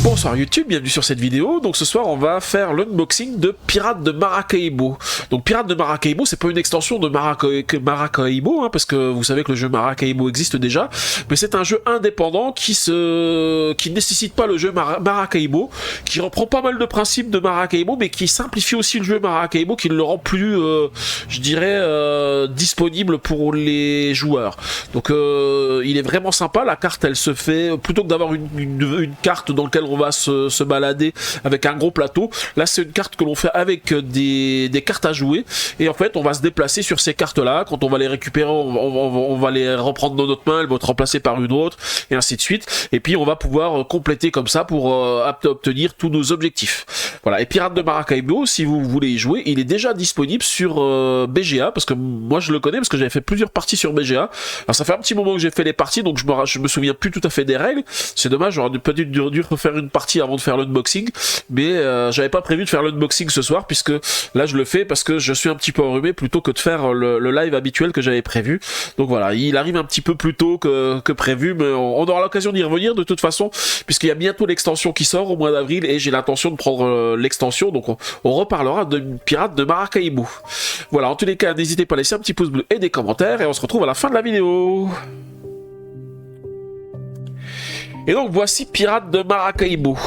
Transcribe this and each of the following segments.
Bonsoir YouTube, bienvenue sur cette vidéo. Donc ce soir on va faire l'unboxing de Pirates de Maracaibo. Donc Pirates de Maracaibo, c'est pas une extension de Maracaibo, hein, parce que vous savez que le jeu Maracaibo existe déjà, mais c'est un jeu indépendant qui nécessite pas le jeu Maracaibo, qui reprend pas mal de principes de Maracaibo, mais qui simplifie aussi le jeu Maracaibo, qui le rend plus, je dirais, disponible pour les joueurs. Donc il est vraiment sympa. La carte, elle se fait, plutôt que d'avoir une carte dans laquelle on va se balader avec un gros plateau, là c'est une carte que l'on fait avec des cartes à jouer, et en fait on va se déplacer sur ces cartes là. Quand on va les récupérer, on va les reprendre dans notre main, elles vont être remplacées par une autre, et ainsi de suite, et puis on va pouvoir compléter comme ça pour obtenir tous nos objectifs. Voilà. Et Pirates de Maracaibo, si vous voulez y jouer, il est déjà disponible sur BGA, parce que moi je le connais parce que j'avais fait plusieurs parties sur BGA. Alors ça fait un petit moment que j'ai fait les parties, donc je me souviens plus tout à fait des règles. C'est dommage, j'aurais peut-être dû refaire une partie avant de faire l'unboxing, mais j'avais pas prévu de faire l'unboxing ce soir, puisque là je le fais parce que je suis un petit peu enrhumé, plutôt que de faire le live habituel que j'avais prévu. Donc voilà, il arrive un petit peu plus tôt que prévu, mais on aura l'occasion d'y revenir de toute façon, puisqu'il y a bientôt l'extension qui sort au mois d'avril, et j'ai l'intention de prendre l'extension, donc on reparlera de Pirates de Maracaibo. Voilà, en tous les cas, n'hésitez pas à laisser un petit pouce bleu et des commentaires, et on se retrouve à la fin de la vidéo. Et donc voici Pirates de Maracaibo.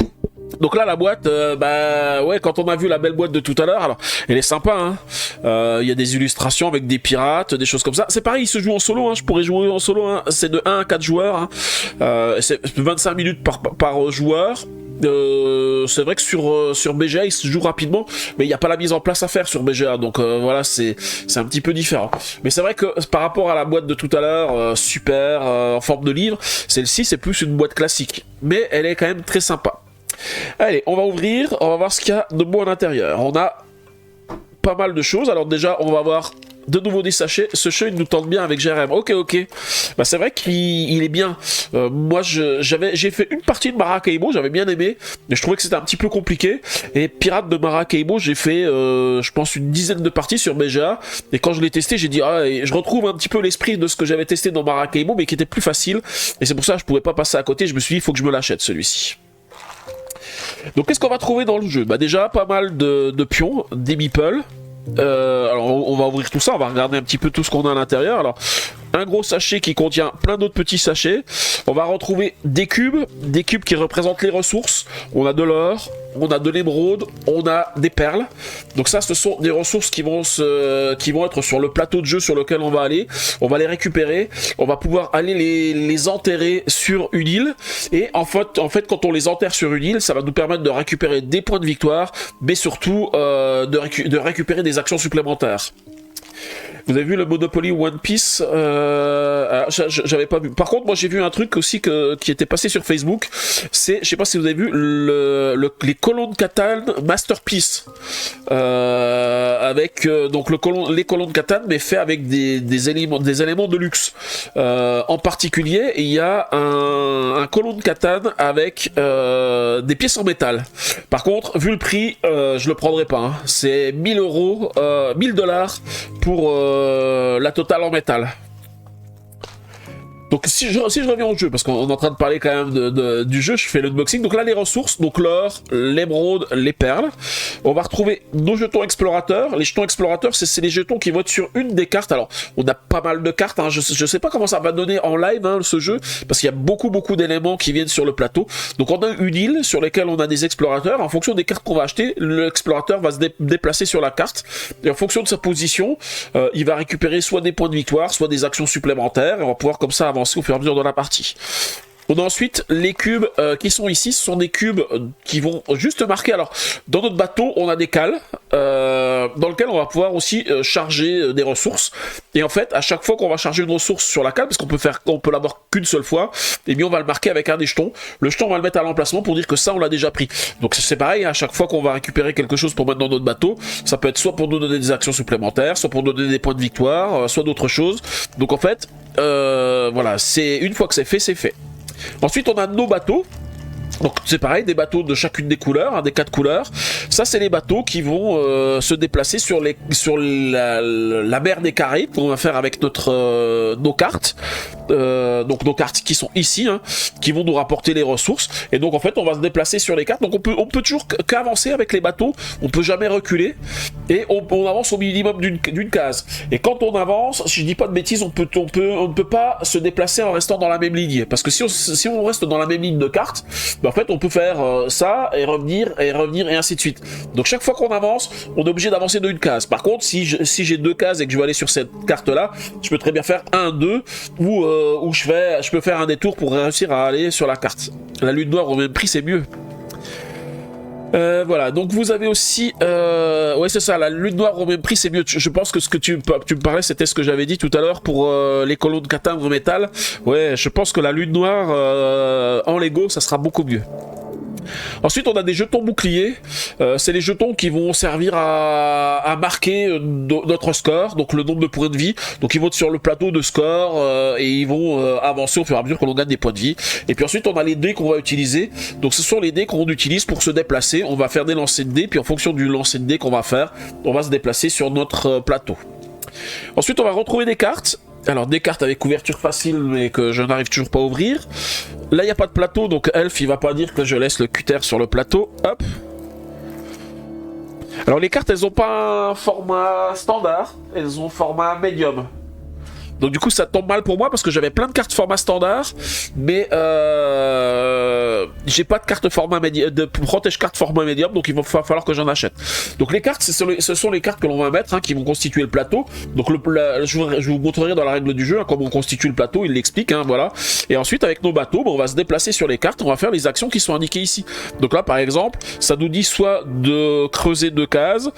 Donc là la boîte, bah ouais, quand on a vu la belle boîte de tout à l'heure, alors elle est sympa, hein. Y a des illustrations avec des pirates, des choses comme ça. C'est pareil, il se joue en solo, hein. Je pourrais jouer en solo, hein. C'est de 1 à 4 joueurs, hein. C'est 25 minutes par joueur. C'est vrai que sur BGA il se joue rapidement, mais il n'y a pas la mise en place à faire sur BGA, donc voilà, c'est un petit peu différent. Mais c'est vrai que par rapport à la boîte de tout à l'heure, super, en forme de livre, celle-ci c'est plus une boîte classique, mais elle est quand même très sympa. Allez, on va ouvrir, on va voir ce qu'il y a de beau à l'intérieur. On a pas mal de choses. Alors déjà, on va voir de nouveau des sachets. Ce jeu, il nous tente bien avec GRM. Ok. Bah, c'est vrai qu'il est bien. Moi, j'ai fait une partie de Maracaibo, j'avais bien aimé, mais je trouvais que c'était un petit peu compliqué. Et Pirates de Maracaibo, j'ai fait, je pense, une dizaine de parties sur BGA. Et quand je l'ai testé, j'ai dit, ah, et je retrouve un petit peu l'esprit de ce que j'avais testé dans Maracaibo, mais qui était plus facile. Et c'est pour ça que je pouvais pas passer à côté. Je me suis dit, il faut que je me l'achète, celui-ci. Donc qu'est-ce qu'on va trouver dans le jeu? Bah déjà pas mal de pions, des meeples. Alors on va ouvrir tout ça, on va regarder un petit peu tout ce qu'on a à l'intérieur. Alors un gros sachet qui contient plein d'autres petits sachets. On va retrouver des cubes qui représentent les ressources. On a de l'or, on a de l'émeraude, on a des perles. Donc ça, ce sont des ressources qui vont être sur le plateau de jeu sur lequel on va aller. On va les récupérer, on va pouvoir aller les enterrer sur une île. Et en fait, quand on les enterre sur une île, ça va nous permettre de récupérer des points de victoire, mais surtout de récupérer des actions supplémentaires. Vous avez vu le Monopoly One Piece, j'avais pas vu. Par contre, moi j'ai vu un truc aussi qui était passé sur Facebook. C'est, je sais pas si vous avez vu, les colons de Catan Masterpiece, avec donc les colons de Catan, mais fait avec des éléments de luxe. En particulier, il y a un colon de Catan avec des pièces en métal. Par contre, vu le prix, je le prendrai pas. Hein. C'est 1000 euros, $1000 pour la totale en métal. Donc si je reviens au jeu, parce qu'on est en train de parler quand même du jeu, je fais l'unboxing. Donc là les ressources, donc l'or, l'émeraude, les perles. On va retrouver nos jetons explorateurs. Les jetons explorateurs, c'est les jetons qui vont être sur une des cartes. Alors on a pas mal de cartes, hein. Je sais pas comment ça va donner en live, hein, ce jeu, parce qu'il y a beaucoup d'éléments qui viennent sur le plateau. Donc on a une île sur laquelle on a des explorateurs. En fonction des cartes qu'on va acheter, l'explorateur va se déplacer sur la carte, et en fonction de sa position, il va récupérer soit des points de victoire, soit des actions supplémentaires, et on va pouvoir comme ça avancer au fur et à mesure de la partie. On a ensuite les cubes qui sont ici. Ce sont des cubes qui vont juste marquer. Alors dans notre bateau on a des cales dans lesquelles on va pouvoir aussi charger des ressources, et en fait à chaque fois qu'on va charger une ressource sur la cale, parce qu'on peut l'avoir qu'une seule fois, et bien on va le marquer avec un des jetons. Le jeton on va le mettre à l'emplacement pour dire que ça on l'a déjà pris. Donc c'est pareil, à chaque fois qu'on va récupérer quelque chose pour mettre dans notre bateau, ça peut être soit pour nous donner des actions supplémentaires, soit pour nous donner des points de victoire, soit d'autres choses. Donc en fait voilà, c'est une fois que c'est fait, c'est fait. Ensuite on a nos bateaux. Donc c'est pareil, des bateaux de chacune des couleurs, hein, des 4 couleurs. Ça c'est les bateaux qui vont se déplacer sur la mer des Caraïbes qu'on va faire avec nos cartes. donc nos cartes qui sont ici, hein, qui vont nous rapporter les ressources. Et donc en fait on va se déplacer sur les cartes. Donc on peut toujours qu'avancer avec les bateaux, on peut jamais reculer et on avance au minimum d'une case. Et quand on avance, si je dis pas de bêtises, on ne peut pas se déplacer en restant dans la même ligne, parce que si on reste dans la même ligne de carte, ben en fait on peut faire ça et revenir et ainsi de suite. Donc chaque fois qu'on avance, on est obligé d'avancer d'une case. Par contre, si j'ai deux cases et que je veux aller sur cette carte là, je peux très bien faire 1-2 où je peux faire un détour pour réussir à aller sur la carte. La lune noire au même prix, c'est mieux. Voilà, donc vous avez aussi... ouais, c'est ça, la lune noire au même prix, c'est mieux. Je pense que ce que tu me parlais, c'était ce que j'avais dit tout à l'heure pour les colonnes de catin en métal. Ouais, je pense que la lune noire en Lego, ça sera beaucoup mieux. Ensuite, on a des jetons boucliers. C'est les jetons qui vont servir à marquer notre score, donc le nombre de points de vie. Donc ils vont être sur le plateau de score et ils vont avancer au fur et à mesure qu'on gagne des points de vie. Et puis ensuite, on a les dés qu'on va utiliser. Donc ce sont les dés qu'on utilise pour se déplacer. On va faire des lancers de dés, puis en fonction du lancer de dés qu'on va faire, on va se déplacer sur notre plateau. Ensuite, on va retrouver des cartes. Alors des cartes avec couverture facile mais que je n'arrive toujours pas à ouvrir. Là il n'y a pas de plateau, donc Elf il va pas dire que je laisse le cutter sur le plateau. Hop. Alors les cartes elles ont pas un format standard, elles ont un format médium. Donc du coup ça tombe mal pour moi parce que j'avais plein de cartes format standard, mais j'ai pas de carte format de protège carte format médium, donc il va falloir que j'en achète. Donc les cartes, ce sont les cartes que l'on va mettre, hein, qui vont constituer le plateau. Donc je vous montrerai dans la règle du jeu hein, comment on constitue le plateau, il l'explique, hein, voilà. Et ensuite avec nos bateaux, on va se déplacer sur les cartes, on va faire les actions qui sont indiquées ici. Donc là par exemple, ça nous dit soit de creuser 2 cases,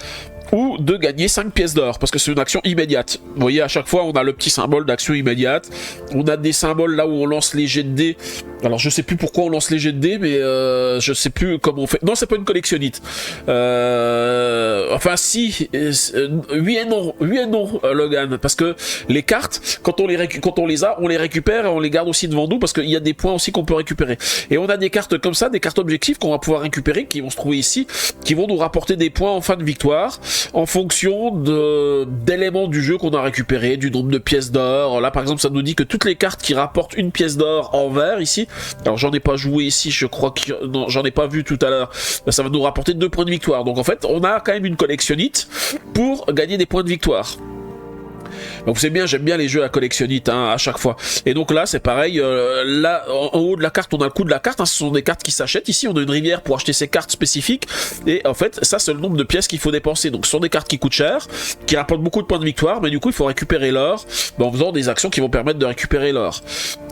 ou de gagner 5 pièces d'or, parce que c'est une action immédiate. Vous voyez, à chaque fois, on a le petit symbole d'action immédiate. On a des symboles là où on lance les jets de dés. Alors, je sais plus pourquoi on lance les jets de dés, mais je sais plus comment on fait. Non, c'est pas une collectionnite. Enfin, si. Oui et non, Logan, parce que les cartes, quand on les a, on les récupère et on les garde aussi devant nous, parce qu'il y a des points aussi qu'on peut récupérer. Et on a des cartes comme ça, des cartes objectifs qu'on va pouvoir récupérer, qui vont se trouver ici, qui vont nous rapporter des points en fin de victoire, en fonction d'éléments du jeu qu'on a récupéré, du nombre de pièces d'or. Là par exemple ça nous dit que toutes les cartes qui rapportent une pièce d'or en vert ici, alors j'en ai pas joué ici, je crois que non, j'en ai pas vu tout à l'heure, ça va nous rapporter 2 points de victoire. Donc en fait on a quand même une collectionnite pour gagner des points de victoire. Donc vous savez bien, j'aime bien les jeux à collectionnite hein, à chaque fois. Et donc là c'est pareil, là en haut de la carte on a le coût de la carte, hein, ce sont des cartes qui s'achètent. Ici on a une rivière pour acheter ces cartes spécifiques. Et en fait ça c'est le nombre de pièces qu'il faut dépenser. Donc ce sont des cartes qui coûtent cher, qui rapportent beaucoup de points de victoire, mais du coup il faut récupérer l'or en faisant des actions qui vont permettre de récupérer l'or.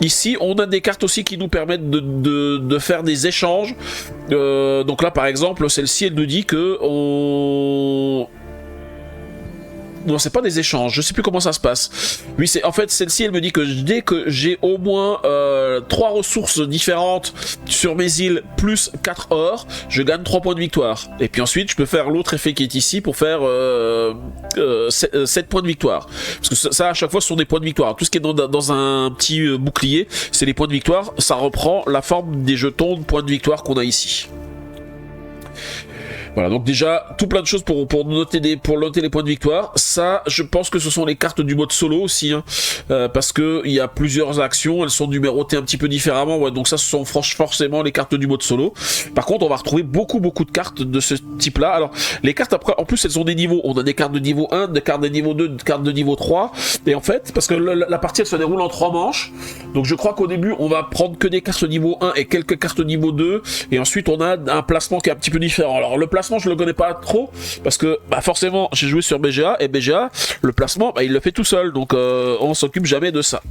Ici on a des cartes aussi qui nous permettent de faire des échanges. Donc là par exemple celle-ci elle nous dit que non, c'est pas des échanges, je sais plus comment ça se passe. Oui, c'est en fait celle-ci, elle me dit que dès que j'ai au moins 3 ressources différentes sur mes îles plus 4 or, je gagne 3 points de victoire. Et puis ensuite, je peux faire l'autre effet qui est ici pour faire 7 points de victoire. Parce que ça, à chaque fois, ce sont des points de victoire. Tout ce qui est dans un petit bouclier, c'est les points de victoire. Ça reprend la forme des jetons de points de victoire qu'on a ici. Voilà, donc déjà, tout plein de choses pour noter les points de victoire. Ça, je pense que ce sont les cartes du mode solo aussi, hein, parce que il y a plusieurs actions, elles sont numérotées un petit peu différemment. Ouais, donc ça, ce sont forcément les cartes du mode solo. Par contre, on va retrouver beaucoup de cartes de ce type-là. Alors, les cartes après, en plus, elles ont des niveaux. On a des cartes de niveau 1, des cartes de niveau 2, des cartes de niveau 3. Et en fait, parce que la partie, elle se déroule en 3 manches. Donc, je crois qu'au début, on va prendre que des cartes niveau 1 et quelques cartes niveau 2. Et ensuite, on a un placement qui est un petit peu différent. Alors, le placement, je le connais pas trop parce que forcément j'ai joué sur BGA et BGA le placement il le fait tout seul, donc on s'occupe jamais de ça.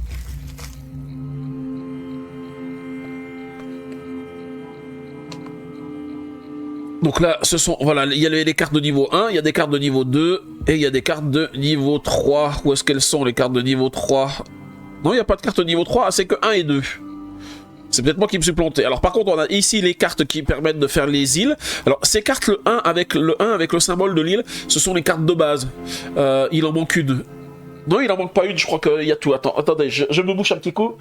Donc là ce sont voilà, il y a les cartes de niveau 1, il y a des cartes de niveau 2 et il y a des cartes de niveau 3. Où est-ce qu'elles sont les cartes de niveau 3? Non, il n'y a pas de carte de niveau 3, c'est que 1 et 2. C'est peut-être moi qui me suis planté. Alors par contre on a ici les cartes qui permettent de faire les îles. Alors ces cartes, le 1 avec le symbole de l'île, ce sont les cartes de base. Il en manque une. Non, il en manque pas une, je crois qu'il y a tout. Attendez, je me bouche un petit coup.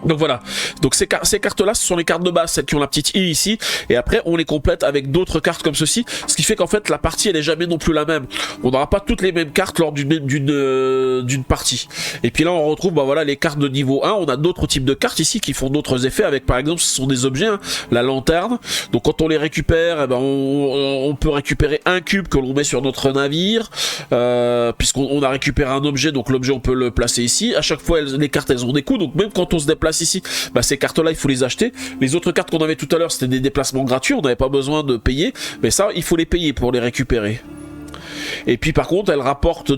Donc voilà, donc ces cartes-là, ce sont les cartes de base, celles qui ont la petite i ici, et après on les complète avec d'autres cartes comme ceci, ce qui fait qu'en fait la partie elle est jamais non plus la même. On n'aura pas toutes les mêmes cartes lors d'une partie. Et puis là on retrouve bah voilà les cartes de niveau 1, on a d'autres types de cartes ici qui font d'autres effets, avec par exemple ce sont des objets, hein, la lanterne, donc quand on les récupère, eh ben, on peut récupérer un cube que l'on met sur notre navire, puisqu'on a récupéré un objet, donc l'objet on peut le placer ici. À chaque fois les cartes elles ont des coûts, donc même quand on se déplace ici, bah, ces cartes là il faut les acheter. Les autres cartes qu'on avait tout à l'heure c'était des déplacements gratuits, on n'avait pas besoin de payer, mais ça il faut les payer pour les récupérer. Et puis par contre elle rapporte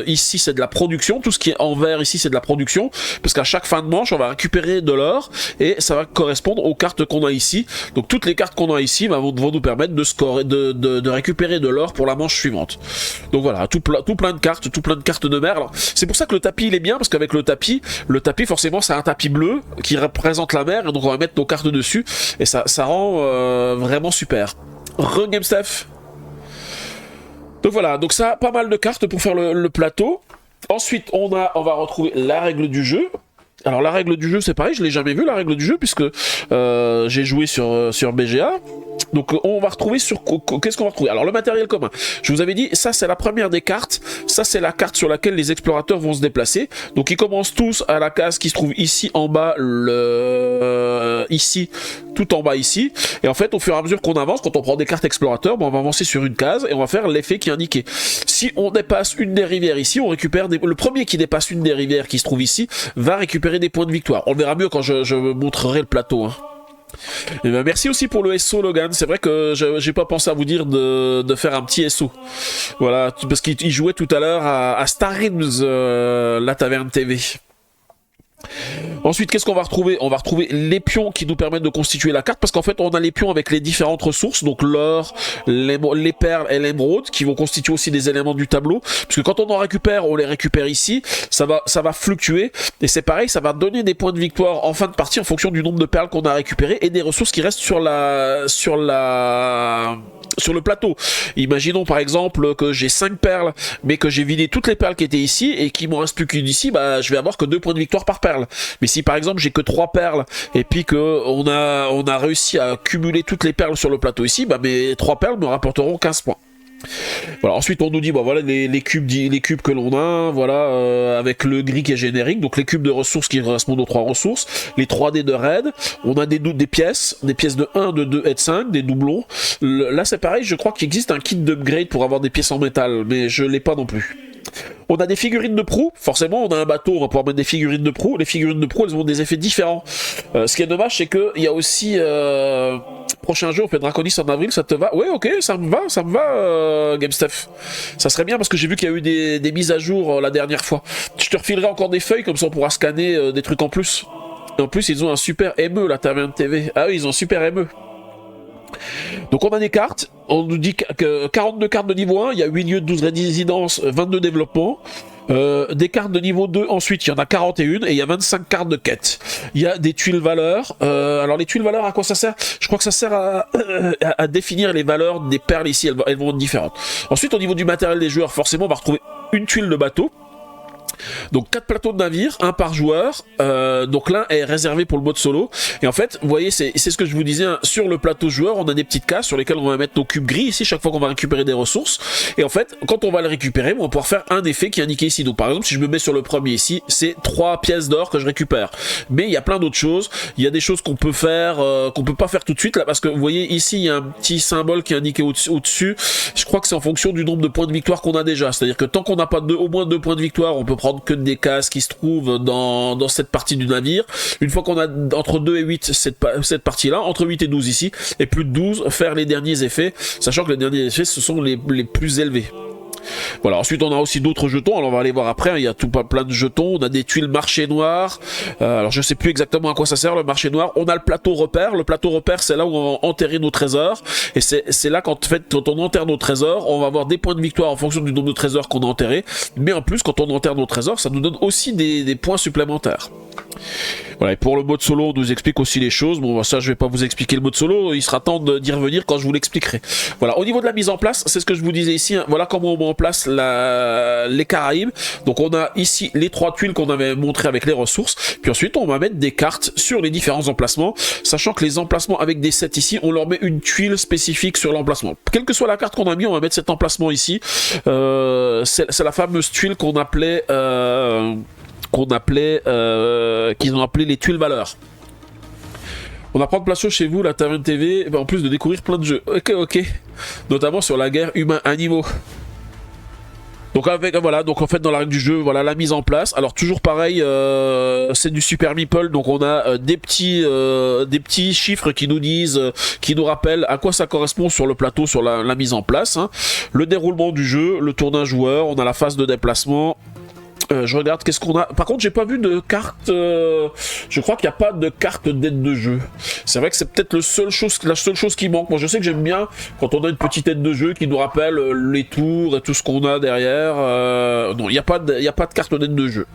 ici c'est de la production, tout ce qui est en vert ici c'est de la production, parce qu'à chaque fin de manche on va récupérer de l'or et ça va correspondre aux cartes qu'on a ici. Donc toutes les cartes qu'on a ici vont nous permettre de scorer, de récupérer de l'or pour la manche suivante. Donc voilà, tout plein de cartes de mer. C'est pour ça que le tapis il est bien, parce qu'avec le tapis forcément c'est un tapis bleu qui représente la mer, et donc on va mettre nos cartes dessus et ça rend vraiment super. Game Steph. Donc voilà, donc ça, pas mal de cartes pour faire le plateau. Ensuite, on va retrouver la règle du jeu. Alors la règle du jeu, c'est pareil, je l'ai jamais vu la règle du jeu, puisque j'ai joué sur BGA. Donc on va retrouver qu'est-ce qu'on va retrouver? Alors le matériel commun, je vous avais dit, ça c'est la première des cartes, ça c'est la carte sur laquelle les explorateurs vont se déplacer. Donc ils commencent tous à la case qui se trouve ici en bas, ici, tout en bas ici. Et en fait au fur et à mesure qu'on avance, quand on prend des cartes explorateurs, bon, on va avancer sur une case et on va faire l'effet qui est indiqué. Si on dépasse une des rivières ici, on récupère le premier qui dépasse une des rivières qui se trouve ici va récupérer des points de victoire. On le verra mieux quand je montrerai le plateau, hein. Et ben merci aussi pour le SO Logan, c'est vrai que j'ai pas pensé à vous dire de faire un petit SO. Voilà, parce qu'il jouait tout à l'heure à Star Realms, la taverne TV. Ensuite, qu'est-ce qu'on va retrouver? On va retrouver les pions qui nous permettent de constituer la carte, parce qu'en fait on a les pions avec les différentes ressources, donc l'or, les perles et l'émeraude, qui vont constituer aussi des éléments du tableau, puisque quand on en récupère, on les récupère ici, ça va fluctuer, et c'est pareil, ça va donner des points de victoire en fin de partie en fonction du nombre de perles qu'on a récupérées et des ressources qui restent sur le plateau. Imaginons par exemple que j'ai 5 perles, mais que j'ai vidé toutes les perles qui étaient ici et qu'il m'en reste plus qu'une ici, bah je vais avoir que 2 points de victoire par perle. Mais si par exemple j'ai que 3 perles et puis que on a réussi à cumuler toutes les perles sur le plateau ici, bah mes 3 perles me rapporteront 15 points. Voilà, ensuite on nous dit bah voilà les cubes que l'on a, voilà, avec le gris qui est générique, donc les cubes de ressources qui correspondent aux 3 ressources, les 3 dés de raid, on a des pièces de 1, de 2 et de 5, des doublons. Là c'est pareil, je crois qu'il existe un kit d'upgrade pour avoir des pièces en métal, mais je l'ai pas non plus. On a des figurines de proue, forcément on a un bateau, on va pouvoir mettre des figurines de proue. Les figurines de proue elles ont des effets différents. Ce qui est dommage c'est qu'il y a aussi prochain jeu on fait Draconis en avril, ça te va? Ouais ok, ça me va Game Steph. Ça serait bien parce que j'ai vu qu'il y a eu des mises à jour la dernière fois. Je te refilerai encore des feuilles comme ça on pourra scanner des trucs en plus. Et en plus ils ont un super ME la taverne TV. Ah oui ils ont un super ME. Donc on a des cartes, on nous dit que 42 cartes de niveau 1, il y a 8 lieux de 12 résidences, 22 développements. Des cartes de niveau 2, ensuite il y en a 41 et il y a 25 cartes de quête. Il y a des tuiles valeurs. Alors les tuiles valeurs, à quoi ça sert? Je crois que ça sert à définir les valeurs des perles ici, elles vont être différentes. Ensuite au niveau du matériel des joueurs, forcément on va retrouver une tuile de bateau. Donc 4 plateaux de navire, 1 par joueur, donc l'un est réservé pour le mode solo, et en fait vous voyez c'est ce que je vous disais, hein, sur le plateau joueur on a des petites cases sur lesquelles on va mettre nos cubes gris ici chaque fois qu'on va récupérer des ressources, et en fait quand on va le récupérer on va pouvoir faire un effet qui est indiqué ici. Donc par exemple si je me mets sur le premier ici, c'est 3 pièces d'or que je récupère, mais il y a plein d'autres choses, il y a des choses qu'on peut faire, qu'on peut pas faire tout de suite là, parce que vous voyez ici il y a un petit symbole qui est indiqué au-dessus, je crois que c'est en fonction du nombre de points de victoire qu'on a déjà, c'est à dire que tant qu'on n'a pas au moins 2 points de victoire on peut prendre que des cases qui se trouvent dans cette partie du navire. Une fois qu'on a entre 2 et 8 cette partie là, entre 8 et 12 ici, et plus de 12 faire les derniers effets, sachant que les derniers effets ce sont les plus élevés. Voilà, ensuite on a aussi d'autres jetons, alors on va aller voir après, hein, il y a tout plein de jetons, on a des tuiles marché noir, alors je sais plus exactement à quoi ça sert le marché noir, on a le plateau repère c'est là où on va enterrer nos trésors, et c'est là quand on enterre nos trésors, on va avoir des points de victoire en fonction du nombre de trésors qu'on a enterrés, mais en plus quand on enterre nos trésors, ça nous donne aussi des points supplémentaires. Voilà, et pour le mode solo, on nous explique aussi les choses. Bon, ça, je vais pas vous expliquer le mode solo, il sera temps d'y revenir quand je vous l'expliquerai. Voilà, au niveau de la mise en place, c'est ce que je vous disais ici, hein. Voilà comment on met en place les Caraïbes. Donc on a ici les 3 tuiles qu'on avait montré avec les ressources, puis ensuite on va mettre des cartes sur les différents emplacements, sachant que les emplacements avec des sets ici, on leur met une tuile spécifique sur l'emplacement. Quelle que soit la carte qu'on a mis, on va mettre cet emplacement ici. C'est la fameuse tuile qu'ils ont appelé les tuiles valeurs. On apprend de place chez vous, la Taverne TV, en plus de découvrir plein de jeux. Ok. Notamment sur la guerre humains-animaux. Donc donc en fait dans la règle du jeu, voilà la mise en place. Alors toujours pareil, c'est du Super Meeple, donc on a des petits chiffres qui nous disent, qui nous rappellent à quoi ça correspond sur le plateau, sur la mise en place, hein. Le déroulement du jeu, le tour d'un joueur, on a la phase de déplacement. Je regarde qu'est-ce qu'on a. Par contre, j'ai pas vu de carte. Je crois qu'il n'y a pas de carte d'aide de jeu. C'est vrai que c'est peut-être la seule chose qui manque. Moi, je sais que j'aime bien quand on a une petite aide de jeu qui nous rappelle les tours et tout ce qu'on a derrière. Non, il n'y a pas de carte d'aide de jeu.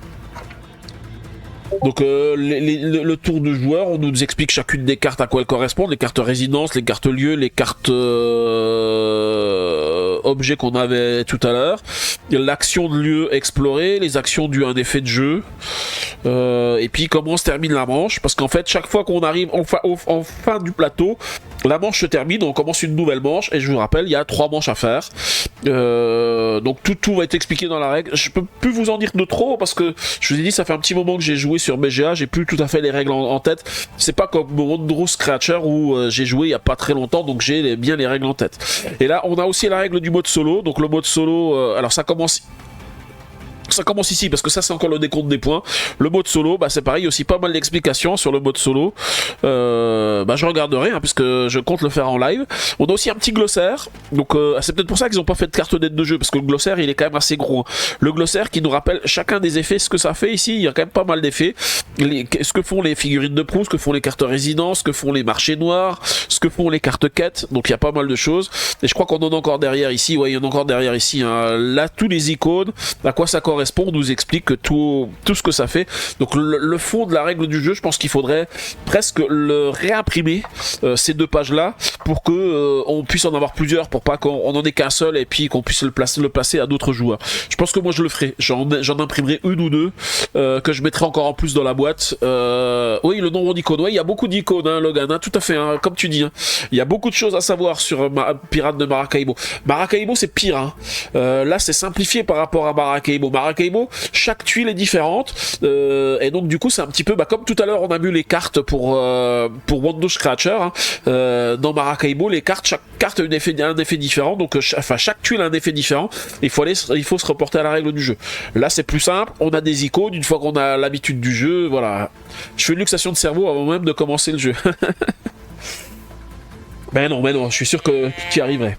Donc le tour de joueur, on nous explique chacune des cartes à quoi elles correspondent, les cartes résidence, les cartes lieux, les cartes objets qu'on avait tout à l'heure, l'action de lieu exploré, les actions dues à un effet de jeu, et puis comment se termine la manche, parce qu'en fait chaque fois qu'on arrive en fin du plateau, la manche se termine, on commence une nouvelle manche, et je vous rappelle, il y a 3 manches à faire. Donc tout va être expliqué dans la règle. Je peux plus vous en dire de trop, parce que je vous ai dit, ça fait un petit moment que j'ai joué sur BGA, j'ai plus tout à fait les règles en tête. C'est pas comme Wondrous Creature où j'ai joué il y a pas très longtemps, donc j'ai bien les règles en tête. Et là, on a aussi la règle du mode solo. Donc le mode solo, alors ça commence ici parce que ça c'est encore le décompte des points. Le mode solo, c'est pareil, aussi pas mal d'explications sur le mode solo. Je regarderai puisque je compte le faire en live. On a aussi un petit glossaire, donc c'est peut-être pour ça qu'ils n'ont pas fait de carte d'aide de jeu, parce que le glossaire il est quand même assez gros, hein. Le glossaire qui nous rappelle chacun des effets, ce que ça fait ici, il y a quand même pas mal d'effets. Ce que font les figurines de proue, ce que font les cartes résidence, ce que font les marchés noirs, ce que font les cartes quêtes, donc il y a pas mal de choses. Et je crois qu'on en a encore derrière ici, ouais, il y en a encore derrière ici, hein. Là, tous les icônes, à quoi ça correspond, on nous explique tout ce que ça fait. Donc le fond de la règle du jeu, je pense qu'il faudrait presque le réimprimer, ces 2 pages là, pour que on puisse en avoir plusieurs, pour pas qu'on en ait qu'un seul et puis qu'on puisse le placer à d'autres joueurs. Je pense que moi je le ferai, j'en imprimerai 1 ou 2 que je mettrai encore en plus dans la boîte. Oui, le nombre d'icônes, ouais, il y a beaucoup d'icônes, hein, Logan, hein, tout à fait, hein, comme tu dis, hein. Il y a beaucoup de choses à savoir sur Pirates de Maracaibo. Maracaibo c'est pire, hein. Là c'est simplifié par rapport à Maracaibo. Chaque tuile est différente, et donc du coup c'est un petit peu comme tout à l'heure on a vu les cartes pour Wondrous Creature, hein. Dans Maracaibo, les cartes, chaque carte a un effet différent, donc chaque tuile a un effet différent. Il faut se reporter à la règle du jeu. Là c'est plus simple, on a des icônes une fois qu'on a l'habitude du jeu, voilà. Je fais une luxation de cerveau avant même de commencer le jeu. Mais non, je suis sûr que tu y arriverais.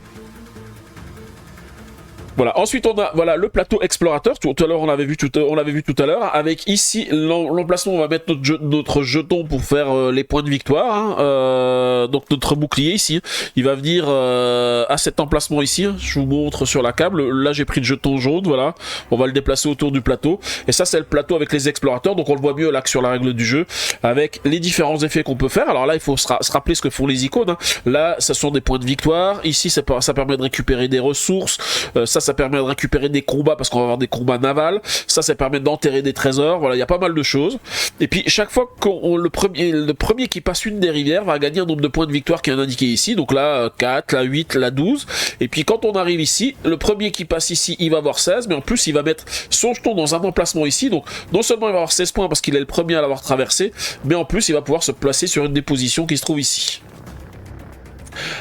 Voilà. Ensuite, on a le plateau explorateur. Tout à l'heure, on l'avait vu tout à l'heure. Avec ici l'emplacement, on va mettre notre jeton pour faire les points de victoire, hein. Donc notre bouclier ici, il va venir à cet emplacement ici, hein. Je vous montre sur la câble. Là, j'ai pris le jeton jaune. Voilà. On va le déplacer autour du plateau. Et ça, c'est le plateau avec les explorateurs. Donc on le voit mieux là que sur la règle du jeu, avec les différents effets qu'on peut faire. Alors là, il faut se rappeler ce que font les icônes, hein. Là, ce sont des points de victoire. Ici, ça permet de récupérer des ressources. Ça permet de récupérer des combats parce qu'on va avoir des combats navals. Ça permet d'enterrer des trésors. Voilà, il y a pas mal de choses. Et puis chaque fois qu'on le premier qui passe une des rivières va gagner un nombre de points de victoire qui est indiqué ici. Donc là 4, là 8, là 12. Et puis quand on arrive ici, le premier qui passe ici, il va avoir 16, mais en plus il va mettre son jeton dans un emplacement ici. Donc non seulement il va avoir 16 points parce qu'il est le premier à l'avoir traversé, mais en plus il va pouvoir se placer sur une des positions qui se trouve ici.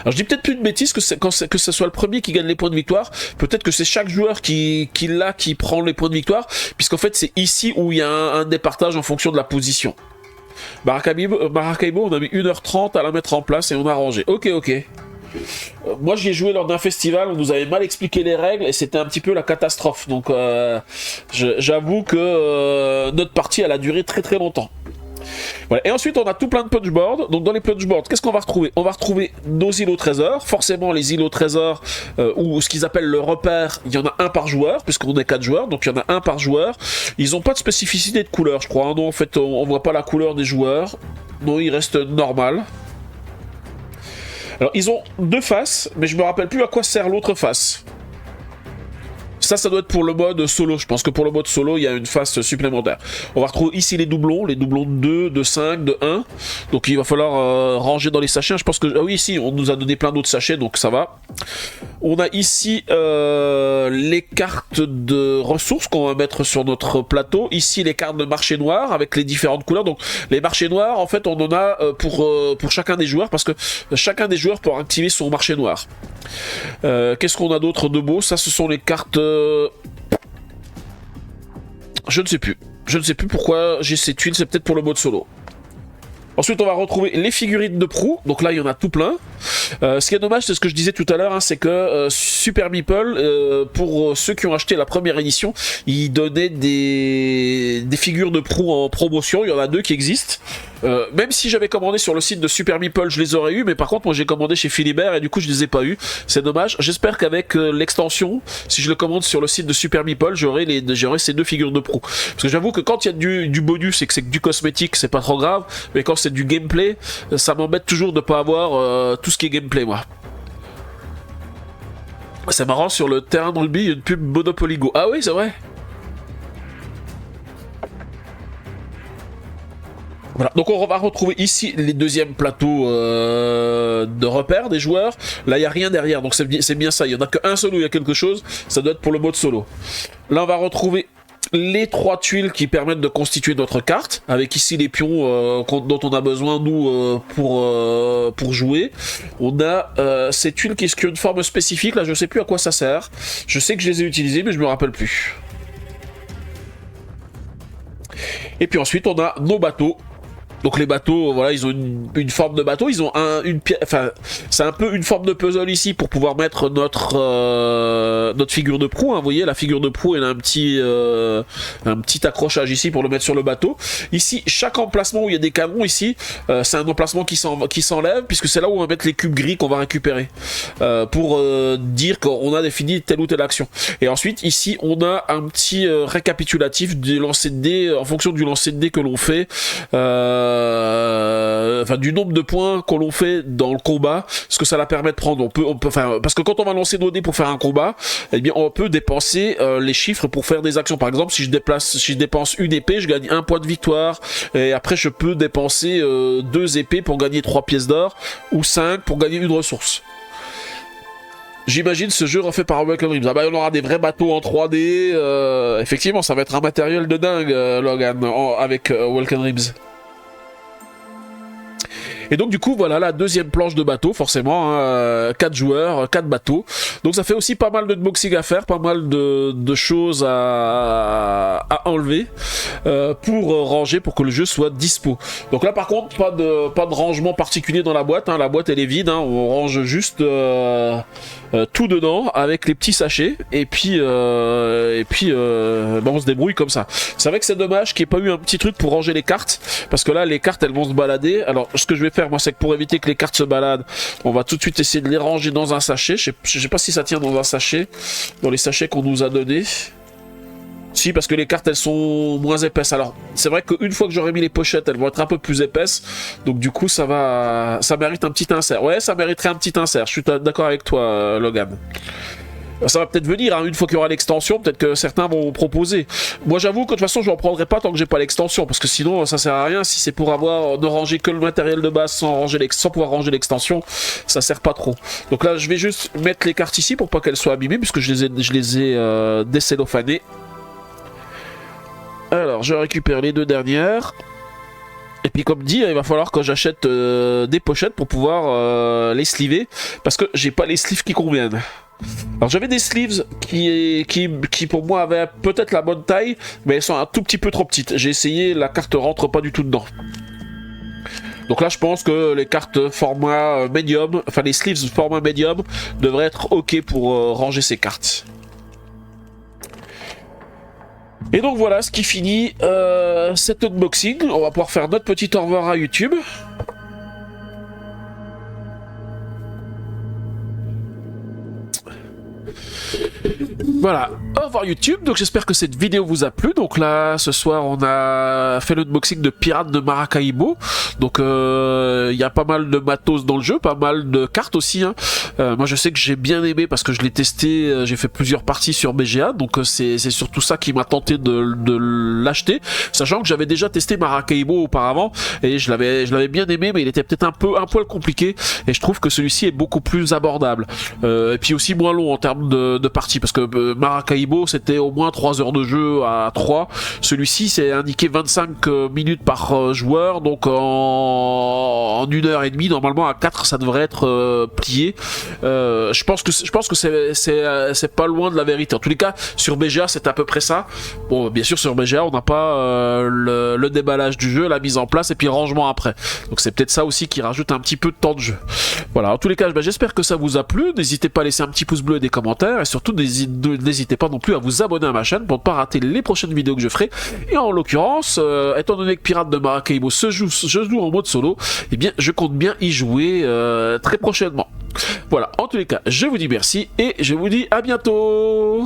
Alors je dis peut-être plus de bêtises que ce soit le premier qui gagne les points de victoire. Peut-être que c'est chaque joueur qui prend les points de victoire, puisqu'en fait c'est ici où il y a un départage en fonction de la position. Maracaibo, on a mis 1h30 à la mettre en place et on a rangé. Ok. Moi j'y ai joué lors d'un festival, on nous avait mal expliqué les règles et c'était un petit peu la catastrophe. Donc j'avoue que notre partie elle a duré très longtemps. Voilà. Et ensuite, on a tout plein de punchboards. Donc, dans les punchboards, qu'est-ce qu'on va retrouver? On va retrouver nos îlots trésors. Forcément, les îlots trésors, ou ce qu'ils appellent le repère, il y en a un par joueur, puisqu'on est 4 joueurs. Donc, il y en a un par joueur. Ils n'ont pas de spécificité de couleur, je crois. Hein. Non, en fait, on voit pas la couleur des joueurs. Non, il reste normal. Alors, ils ont 2 faces, mais je me rappelle plus à quoi sert l'autre face. Ça doit être pour le mode solo. Je pense que pour le mode solo, il y a une face supplémentaire. On va retrouver ici les doublons de 2, de 5, de 1. Donc il va falloir ranger dans les sachets. Je pense que... Ah oui, ici, on nous a donné plein d'autres sachets, donc ça va. On a ici les cartes de ressources qu'on va mettre sur notre plateau. Ici, les cartes de marché noir avec les différentes couleurs. Donc les marchés noirs, en fait, on en a pour chacun des joueurs, parce que chacun des joueurs peut activer son marché noir. Qu'est-ce qu'on a d'autre de beau? Ça, ce sont les cartes... Je ne sais plus. Je ne sais plus pourquoi j'ai ces tuiles, c'est peut-être pour le mode solo. Ensuite, on va retrouver les figurines de proue. Donc là, il y en a tout plein. Ce qui est dommage, c'est ce que je disais tout à l'heure, hein, c'est que Super Meeple, pour ceux qui ont acheté la première édition, ils donnaient des figures de proue en promotion. Il y en a 2 qui existent. Même si j'avais commandé sur le site de Super Meeple, je les aurais eu, mais par contre, moi j'ai commandé chez Philibert et du coup, je les ai pas eu. C'est dommage. J'espère qu'avec l'extension, si je le commande sur le site de Super Meeple, j'aurai ces 2 figures de proue. Parce que j'avoue que quand il y a du bonus et que c'est du cosmétique, c'est pas trop grave, mais quand c'est du gameplay, ça m'embête toujours de pas avoir tout ce qui est gameplay, moi. C'est marrant, sur le terrain de rugby, il y a une pub Monopoly Go. Ah oui, c'est vrai. Voilà. Donc on va retrouver ici les deuxièmes plateaux de repères des joueurs. Là il n'y a rien derrière, donc c'est bien ça. Il n'y en a qu'un seul où il y a quelque chose, ça doit être pour le mode solo. Là on va retrouver les 3 tuiles qui permettent de constituer notre carte, avec ici les pions dont on a besoin nous pour jouer. On a ces tuiles qui ont une forme spécifique, là je sais plus à quoi ça sert. Je sais que je les ai utilisées mais je me rappelle plus. Et puis ensuite on a nos bateaux. Donc les bateaux, voilà, ils ont une forme de bateau, ils ont une pièce, enfin, c'est un peu une forme de puzzle ici pour pouvoir mettre notre figure de proue. Hein, vous voyez, la figure de proue, elle a un petit accrochage ici pour le mettre sur le bateau. Ici, chaque emplacement où il y a des canons ici, c'est un emplacement qui s'enlève, puisque c'est là où on va mettre les cubes gris qu'on va récupérer pour dire qu'on a défini telle ou telle action. Et ensuite, ici, on a un petit récapitulatif du lancer de dés en fonction du lancer de dés que l'on fait. Enfin, du nombre de points qu'on l'on fait dans le combat, ce que ça la permet de prendre. Parce que quand on va lancer nos dés pour faire un combat, eh bien, on peut dépenser les chiffres pour faire des actions. Par exemple, si je dépense une épée, je gagne 1 point de victoire. Et après, je peux dépenser 2 épées pour gagner 3 pièces d'or, ou 5 pour gagner une ressource. J'imagine ce jeu refait par Welcome Ribs. Ah bah, on aura des vrais bateaux en 3D. Effectivement, ça va être un matériel de dingue, Logan, avec Welcome Ribs. Et donc du coup voilà la deuxième planche de bateau, forcément, hein, 4 joueurs, 4 bateaux. Donc ça fait aussi pas mal de unboxing à faire, pas mal de choses à enlever pour ranger, pour que le jeu soit dispo. Donc là par contre pas de rangement particulier dans la boîte, hein. La boîte elle est vide, hein. On range juste tout dedans avec les petits sachets et puis on se débrouille comme ça. C'est vrai que c'est dommage qu'il n'y ait pas eu un petit truc pour ranger les cartes, parce que là les cartes elles vont se balader. Alors ce que je vais faire moi, c'est que pour éviter que les cartes se baladent, on va tout de suite essayer de les ranger dans un sachet. Je sais pas si ça tient dans un sachet, dans les sachets qu'on nous a donnés. Si, parce que les cartes elles sont moins épaisses. Alors c'est vrai qu'une fois que j'aurai mis les pochettes, elles vont être un peu plus épaisses, donc du coup ça mérite un petit insert. Ouais, ça mériterait un petit insert, je suis d'accord avec toi, Logan. Ça va peut-être venir, hein, une fois qu'il y aura l'extension, peut-être que certains vont proposer. Moi j'avoue que de toute façon je n'en prendrai pas tant que j'ai pas l'extension, parce que sinon ça sert à rien. Si c'est pour ne ranger que le matériel de base sans pouvoir ranger l'extension, ça sert pas trop. Donc là je vais juste mettre les cartes ici pour pas qu'elles soient abîmées, puisque je les ai décellophanées. Alors je récupère les 2 dernières. Et puis comme dit, il va falloir que j'achète des pochettes pour pouvoir les sleever, parce que j'ai pas les sleeves qui conviennent. Alors j'avais des sleeves qui pour moi avaient peut-être la bonne taille, mais elles sont un tout petit peu trop petites. J'ai essayé, la carte rentre pas du tout dedans. Donc là je pense que les cartes format medium, enfin les sleeves format medium devraient être ok pour ranger ces cartes. Et donc voilà ce qui finit cet unboxing. On va pouvoir faire notre petit au revoir à YouTube. Voilà, au revoir YouTube, donc j'espère que cette vidéo vous a plu. Donc là, ce soir, on a fait l'unboxing de Pirates de Maracaibo. Donc il y a pas mal de matos dans le jeu, pas mal de cartes aussi, hein. Moi je sais que j'ai bien aimé parce que je l'ai testé, j'ai fait plusieurs parties sur BGA, donc c'est surtout ça qui m'a tenté de l'acheter, sachant que j'avais déjà testé Maracaibo auparavant, et je l'avais bien aimé, mais il était peut-être un poil compliqué, et je trouve que celui-ci est beaucoup plus abordable. Et puis aussi moins long en termes de partie, parce que Maracaibo c'était au moins 3 heures de jeu à 3, celui-ci c'est indiqué 25 minutes par joueur, donc en 1h30, normalement à 4 ça devrait être plié. Je pense que c'est pas loin de la vérité. En tous les cas, sur BGA c'est à peu près ça. Bon, bien sûr sur BGA on n'a pas le déballage du jeu, la mise en place et puis le rangement après. Donc c'est peut-être ça aussi qui rajoute un petit peu de temps de jeu. Voilà, en tous les cas, j'espère que ça vous a plu. N'hésitez pas à laisser un petit pouce bleu et des commentaires, et surtout n'hésitez pas non plus à vous abonner à ma chaîne pour ne pas rater les prochaines vidéos que je ferai. Et en l'occurrence, étant donné que Pirates de Maracaibo je joue en mode solo, eh bien je compte bien y jouer très prochainement. Voilà, en tous les cas, je vous dis merci et je vous dis à bientôt.